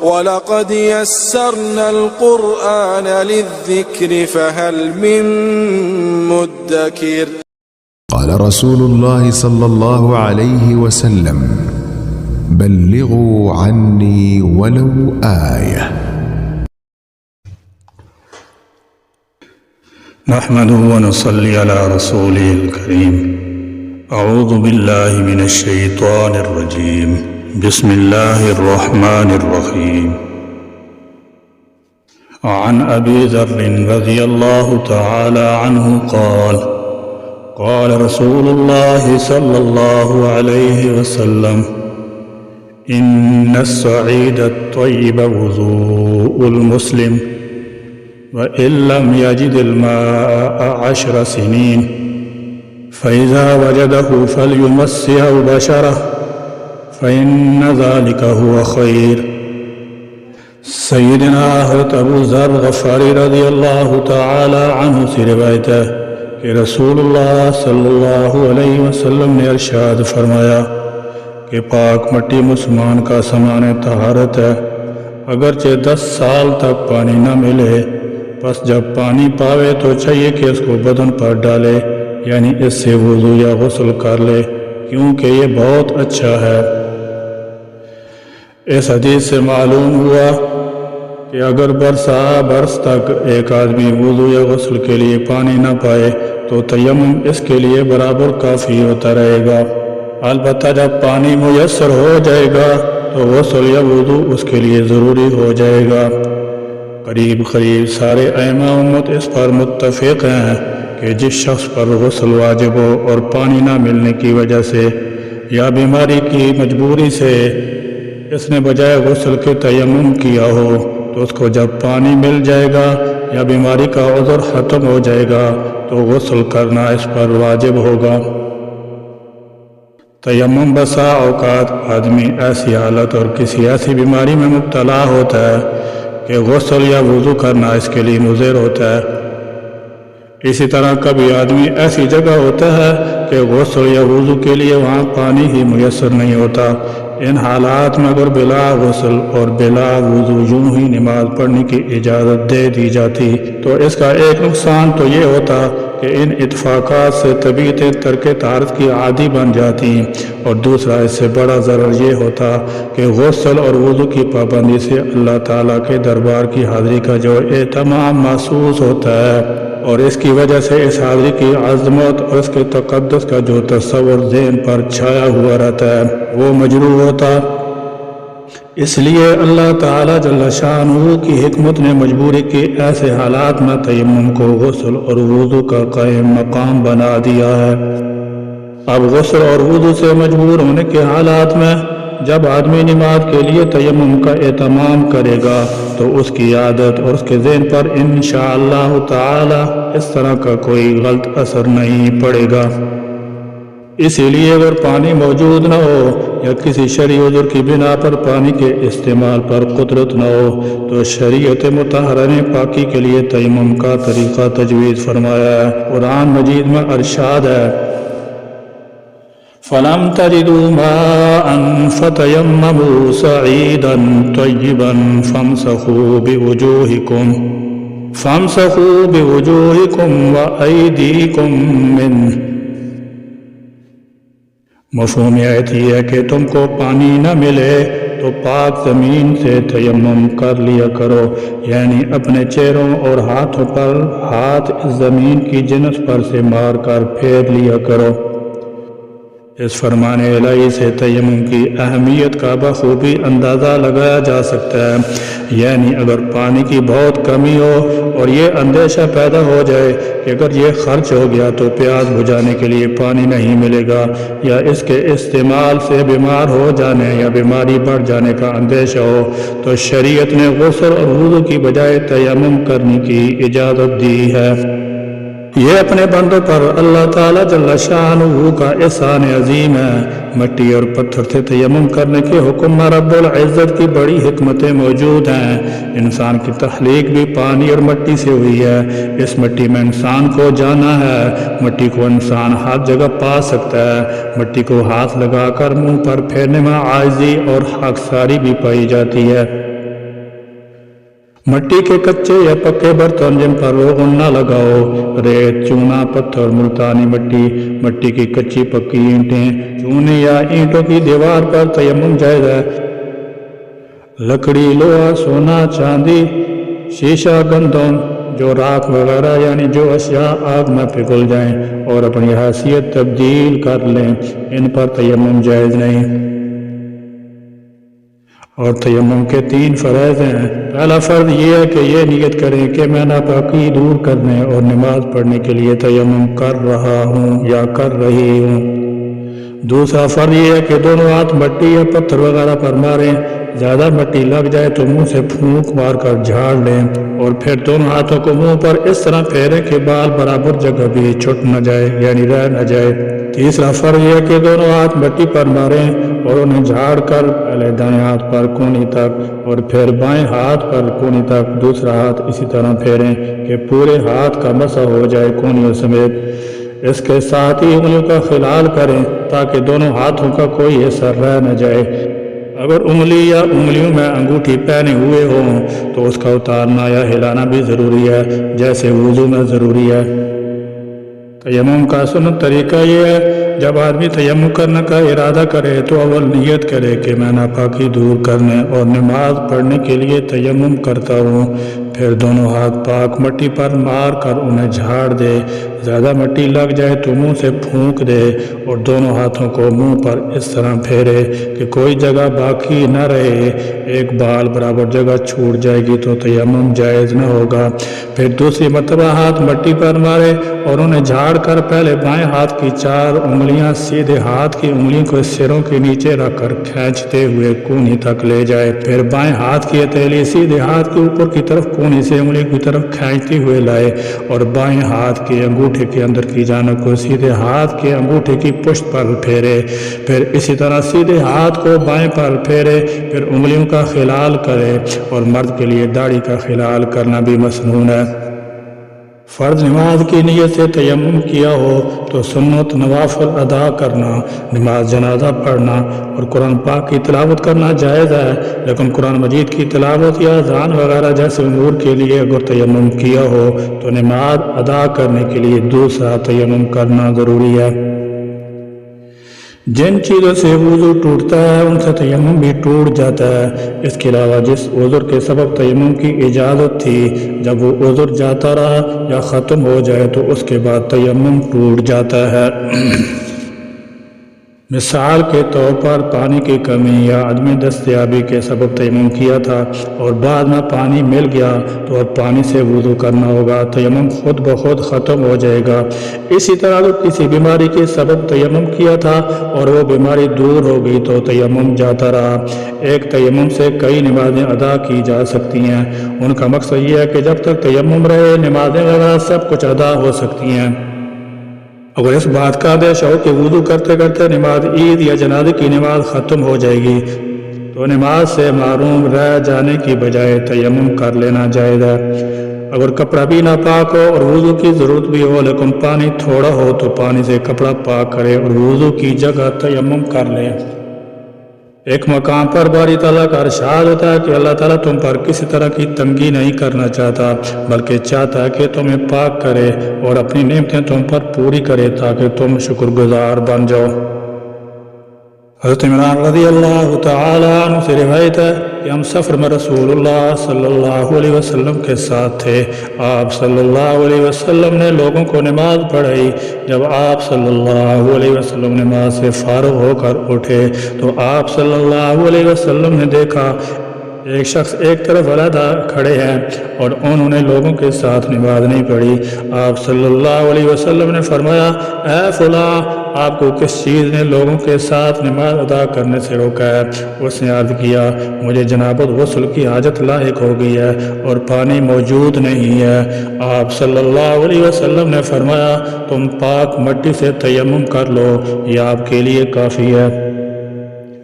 وَلَقَدْ يَسَّرْنَا الْقُرْآنَ لِلذِّكْرِ فَهَلْ مِن مُّدَّكِرٍ. قال رسول الله صلى الله عليه وسلم: بلغوا عني ولو آية. نحمده ونصلي على رسوله الكريم. أعوذ بالله من الشيطان الرجيم. بسم الله الرحمن الرحيم. عن أبي ذر رضي الله تعالى عنه قال: قال رسول الله صلى الله عليه وسلم: إن السعيد الطيب وضوء المسلم، وإن لم يجد الماء 10 سنين فإذا وجده فليمسه بشره فإن ذلك هو خير. سیدنا حضرت ابو ذر غفاری رضی اللہ تعالی عنہ سے روایت ہے کہ رسول اللہ صلی اللہ علیہ وسلم نے ارشاد فرمایا کہ پاک مٹی مسلمان کا سامان طہارت ہے، اگرچہ 10 سال تک پانی نہ ملے، پس جب پانی پاوے تو چاہیے کہ اس کو بدن پر ڈالے، یعنی اس سے وضو یا غسل کر لے، کیونکہ یہ بہت اچھا ہے۔ اس حدیث سے معلوم ہوا کہ اگر برس تک ایک آدمی وضو یا غسل کے لیے پانی نہ پائے تو تیمم اس کے لیے برابر کافی ہوتا رہے گا۔ البتہ جب پانی میسر ہو جائے گا تو غسل یا وضو اس کے لیے ضروری ہو جائے گا۔ قریب سارے ائمہ امت اس پر متفق ہیں کہ جس شخص پر غسل واجب ہو اور پانی نہ ملنے کی وجہ سے یا بیماری کی مجبوری سے اس نے بجائے غسل کے تیمم کیا ہو تو اس کو جب پانی مل جائے گا یا بیماری کا عذر ختم ہو جائے گا تو غسل کرنا اس پر واجب ہوگا۔ تیمم بسا اوقات آدمی ایسی حالت اور کسی ایسی بیماری میں مبتلا ہوتا ہے کہ غسل یا وضو کرنا اس کے لیے مضر ہوتا ہے۔ اسی طرح کبھی آدمی ایسی جگہ ہوتا ہے کہ غسل یا وضو کے لیے وہاں پانی ہی میسر نہیں ہوتا۔ ان حالات میں اگر بلا غسل اور بلا وضو یوں ہی نماز پڑھنے کی اجازت دے دی جاتی تو اس کا ایک نقصان تو یہ ہوتا کہ ان اتفاقات سے طبیعتیں ترک طہارت کی عادی بن جاتی، اور دوسرا اس سے بڑا ضرر یہ ہوتا کہ غسل اور وضو کی پابندی سے اللہ تعالیٰ کے دربار کی حاضری کا جو اہتمام محسوس ہوتا ہے، اور اس کی وجہ سے اس حاضری کی عظمت اور اس کے تقدس کا جو تصور ذہن پر چھایا ہوا رہتا ہے وہ مجروح ہوتا۔ اس لیے اللہ تعالیٰ جل شانہ کی حکمت نے مجبوری کے ایسے حالات میں تیمم کو غسل اور وضو کا قائم مقام بنا دیا ہے۔ اب غسل اور وضو سے مجبور ہونے کے حالات میں جب آدمی نماز کے لیے تیمم کا اہتمام کرے گا تو اس کی عادت اور اس کے ذہن پر انشاءاللہ تعالی اس طرح کا کوئی غلط اثر نہیں پڑے گا۔ اسی لیے اگر پانی موجود نہ ہو یا کسی شرعی عذر کی بنا پر پانی کے استعمال پر قدرت نہ ہو تو شریعت مطہرہ نے پاکی کے لیے تیمم کا طریقہ تجویز فرمایا ہے۔ قرآن مجید میں ارشاد ہے: فَلَمْ تَجِدُوا مَاءً فَتَيَمَّمُوا صَعِيدًا طَيِّبًا فَامْسَحُوا بِوُجُوهِكُمْ وَأَيْدِيكُمْ مِنْهُ۔ مفہوم آیت یہ ہے کہ تم کو پانی نہ ملے تو پاک زمین سے تیمم کر لیا کرو، یعنی اپنے چہروں اور ہاتھوں پر ہاتھ اس زمین کی جنس پر سے مار کر پھیر لیا کرو۔ اس فرمان الہی سے تیمم کی اہمیت کا بخوبی اندازہ لگایا جا سکتا ہے، یعنی اگر پانی کی بہت کمی ہو اور یہ اندیشہ پیدا ہو جائے کہ اگر یہ خرچ ہو گیا تو پیاس بجھانے کے لیے پانی نہیں ملے گا، یا اس کے استعمال سے بیمار ہو جانے یا بیماری بڑھ جانے کا اندیشہ ہو، تو شریعت نے غسل اور وضو کی بجائے تیمم کرنے کی اجازت دی ہے۔ یہ اپنے بندوں پر اللہ تعالیٰ جل شانہ کا احسان عظیم ہے۔ مٹی اور پتھر سے تیمم کرنے کے حکم میں رب العزت کی بڑی حکمتیں موجود ہیں۔ انسان کی تخلیق بھی پانی اور مٹی سے ہوئی ہے۔ اس مٹی میں انسان کو جانا ہے۔ مٹی کو انسان ہر جگہ پا سکتا ہے۔ مٹی کو ہاتھ لگا کر منہ پر پھیرنے میں عاجزی اور خاکساری بھی پائی جاتی ہے۔ مٹی کے کچے یا پکے برتن جن پر روغن نہ لگاؤ، ریت، چونا، پتھر، ملتانی مٹی، مٹی کی کچی پکی اینٹیں، چونے یا اینٹوں کی دیوار پر تیمم جائز ہے۔ لکڑی، لوہا، سونا، چاندی، شیشہ، گندم، جو راکھ وغیرہ یعنی جو اشیاء آگ میں پگھل جائیں اور اپنی حیثیت تبدیل کر لیں، ان پر تیمم جائز نہیں۔ اور تیمم کے 3 فرائض ہیں۔ پہلا فرض یہ ہے کہ یہ نیت کریں کہ میں ناپاکی دور کرنے اور نماز پڑھنے کے لیے تیمم کر رہا ہوں یا کر رہی ہوں۔ دوسرا فرض یہ ہے کہ دونوں ہاتھ مٹی یا پتھر وغیرہ پر ماریں، زیادہ مٹی لگ جائے تو منہ سے پھونک مار کر جھاڑ لیں، اور پھر دونوں ہاتھوں کو منہ پر اس طرح پھیریں کہ بال برابر جگہ بھی چھٹ نہ جائے یعنی رہ نہ جائے۔ تیسرا فرض یہ ہے کہ دونوں ہاتھ مٹی پر ماریں اور انہیں جھاڑ کر پہلے دائیں ہاتھ پر کونی تک اور پھر بائیں ہاتھ پر کونی تک دوسرا ہاتھ اسی طرح پھیریں کہ پورے ہاتھ کا مسح ہو جائے کونیوں سمیت۔ اس کے ساتھ ہی انگلیوں کا خلال کریں تاکہ دونوں ہاتھوں کا کوئی حصہ رہ نہ جائے۔ اگر انگلی یا انگلیوں میں انگوٹھی پہنے ہوئے ہوں تو اس کا اتارنا یا ہلانا بھی ضروری ہے، جیسے وضو میں ضروری ہے۔ تیمم کا سنت طریقہ یہ ہے، جب آدمی تیمم کرنے کا ارادہ کرے تو اول نیت کرے کہ میں ناپاکی دور کرنے اور نماز پڑھنے کے لیے تیمم کرتا ہوں، پھر دونوں ہاتھ پاک مٹی پر مار کر انہیں جھاڑ دے، زیادہ مٹی لگ جائے تو منہ سے پھونک دے اور دونوں ہاتھوں کو منہ پر اس طرح پھیرے کہ کوئی جگہ باقی نہ رہے، ایک بال برابر جگہ چھوٹ جائے گی تو تیمم جائز نہ ہوگا۔ پھر دوسری مرتبہ ہاتھ مٹی پر مارے اور انہیں جھاڑ کر پہلے بائیں ہاتھ کی 4 انگلیاں سیدھے ہاتھ کی انگلیوں کو سروں کے نیچے رکھ کر کھینچتے ہوئے کونی تک لے جائے، پھر بائیں ہاتھ کی ہتھیلی سیدھے ہاتھ کے اوپر کی طرف کونی سے انگلی کی طرف کھینچتے ہوئے لائے اور بائیں ہاتھ کے انگوٹھے کے اندر کی جانب کو سیدھے ہاتھ کے انگوٹھے کی پشت پر پھیرے، پھر اسی طرح سیدھے ہاتھ کو بائیں پر پھیرے، پھر انگلیوں کا خلال کرے، اور مرد کے لیے داڑھی کا خلال کرنا بھی مسنون ہے۔ فرض نماز کی نیت سے تیمم کیا ہو تو سنت نوافل ادا کرنا، نماز جنازہ پڑھنا اور قرآن پاک کی تلاوت کرنا جائز ہے، لیکن قرآن مجید کی تلاوت یا اذان وغیرہ جیسے امور کے لیے اگر تیمم کیا ہو تو نماز ادا کرنے کے لیے دوسرا تیمم کرنا ضروری ہے۔ جن چیزوں سے وضو ٹوٹتا ہے ان سے تیمم بھی ٹوٹ جاتا ہے۔ اس کے علاوہ جس عذر کے سبب تیمم کی اجازت تھی، جب وہ عذر جاتا رہا یا ختم ہو جائے تو اس کے بعد تیمم ٹوٹ جاتا ہے۔ مثال کے طور پر پانی کی کمی یا عدم دستیابی کے سبب تیمم کیا تھا اور بعد میں پانی مل گیا تو اب پانی سے وضو کرنا ہوگا، تیمم خود بخود ختم ہو جائے گا۔ اسی طرح اگر کسی بیماری کے سبب تیمم کیا تھا اور وہ بیماری دور ہو گئی تو تیمم جاتا رہا۔ ایک تیمم سے کئی نمازیں ادا کی جا سکتی ہیں، ان کا مقصد یہ ہے کہ جب تک تیمم رہے نمازیں وغیرہ سب کچھ ادا ہو سکتی ہیں۔ اگر اس بات کا اندیشہ ہو کہ وضو کرتے کرتے نماز عید یا جنازے کی نماز ختم ہو جائے گی تو نماز سے محروم رہ جانے کی بجائے تیمم کر لینا جائز ہے۔ اگر کپڑا بھی ناپاک ہو اور وضو کی ضرورت بھی ہو لیکن پانی تھوڑا ہو تو پانی سے کپڑا پاک کرے اور وضو کی جگہ تیمم کر لے۔ ایک مقام پر باری تعالیٰ کا ارشاد ہوتا ہے کہ اللہ تعالیٰ تم پر کسی طرح کی تنگی نہیں کرنا چاہتا، بلکہ چاہتا ہے کہ تمہیں پاک کرے اور اپنی نعمتیں تم پر پوری کرے تاکہ تم شکر گزار بن جاؤ۔ حضرت عمران رضی اللہ تعالی عنہ سے روایت ہے کہ ہم سفر میں رسول اللہ صلی اللہ علیہ وسلم کے ساتھ تھے۔ آپ صلی اللہ علیہ وسلم نے لوگوں کو نماز پڑھائی۔ جب آپ صلی اللہ علیہ وسلم نماز سے فارغ ہو کر اٹھے تو آپ صلی اللہ علیہ وسلم نے دیکھا ایک شخص ایک طرف علیحدہ کھڑے ہیں اور انہوں نے لوگوں کے ساتھ نماز نہیں پڑھی۔ آپ صلی اللہ علیہ وسلم نے فرمایا، اے فلاں، آپ کو کس چیز نے لوگوں کے ساتھ نماز ادا کرنے سے روکا ہے؟ اس نے عرض کیا، مجھے جنابت غسل کی حاجت لاحق ہو گئی ہے اور پانی موجود نہیں ہے۔ آپ صلی اللہ علیہ وسلم نے فرمایا، تم پاک مٹی سے تیمم کر لو، یہ آپ کے لیے کافی ہے۔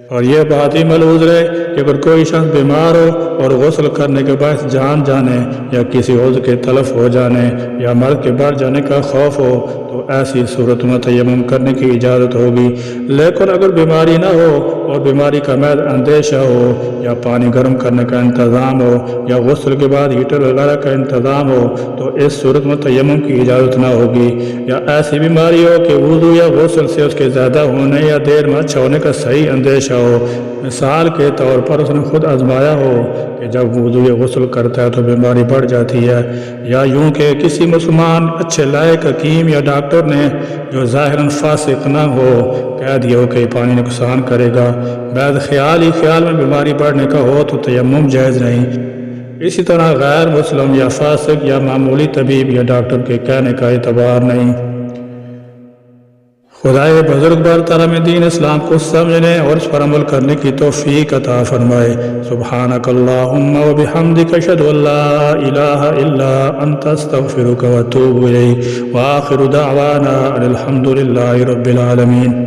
اور یہ بات ہی ملحوظ رہے کہ اگر کوئی شخص بیمار ہو اور غسل کرنے کے باعث جان جانے یا کسی عضو کے تلف ہو جانے یا مرض کے بڑھ جانے کا خوف ہو تو ایسی صورت میں تیمم کرنے کی اجازت ہوگی۔ لیکن اگر بیماری نہ ہو اور بیماری کا محض اندیشہ ہو یا پانی گرم کرنے کا انتظام ہو یا غسل کے بعد ہیٹر وغیرہ کا انتظام ہو تو اس صورت میں تیمم کی اجازت نہ ہوگی۔ یا ایسی بیماری ہو کہ وضو یا غسل سے اس کے زیادہ ہونے یا دیر میں اچھا ہونے کا صحیح اندیشہ ہو، مثال کے طور پر اس نے خود آزمایا ہو کہ جب وضو یا غسل کرتا ہے تو بیماری بڑھ جاتی ہے، یا یوں کہ کسی مسلمان اچھے لائق حکیم یا ڈاکٹر نے جو ظاہراً فاسق نہ ہو کہہ دیا ہو کہ یہ پانی نقصان کرے گا، بعد خیال ہی خیال میں بیماری بڑھنے کا ہو تو تیمم جائز نہیں۔ اسی طرح غیر مسلم یا فاسق یا معمولی طبیب یا ڈاکٹر کے کہنے کا اعتبار نہیں۔ خدائے بزرگ برتر میں دین اسلام کو سمجھنے اور اس پر عمل کرنے کی توفیق عطا فرمائے۔ سبحانک اللہم و بحمدک اشہد ان لا الہ الا انت استغفرک و اتوب الیک، وآخر دعوانا ان الحمد للہ رب العالمین۔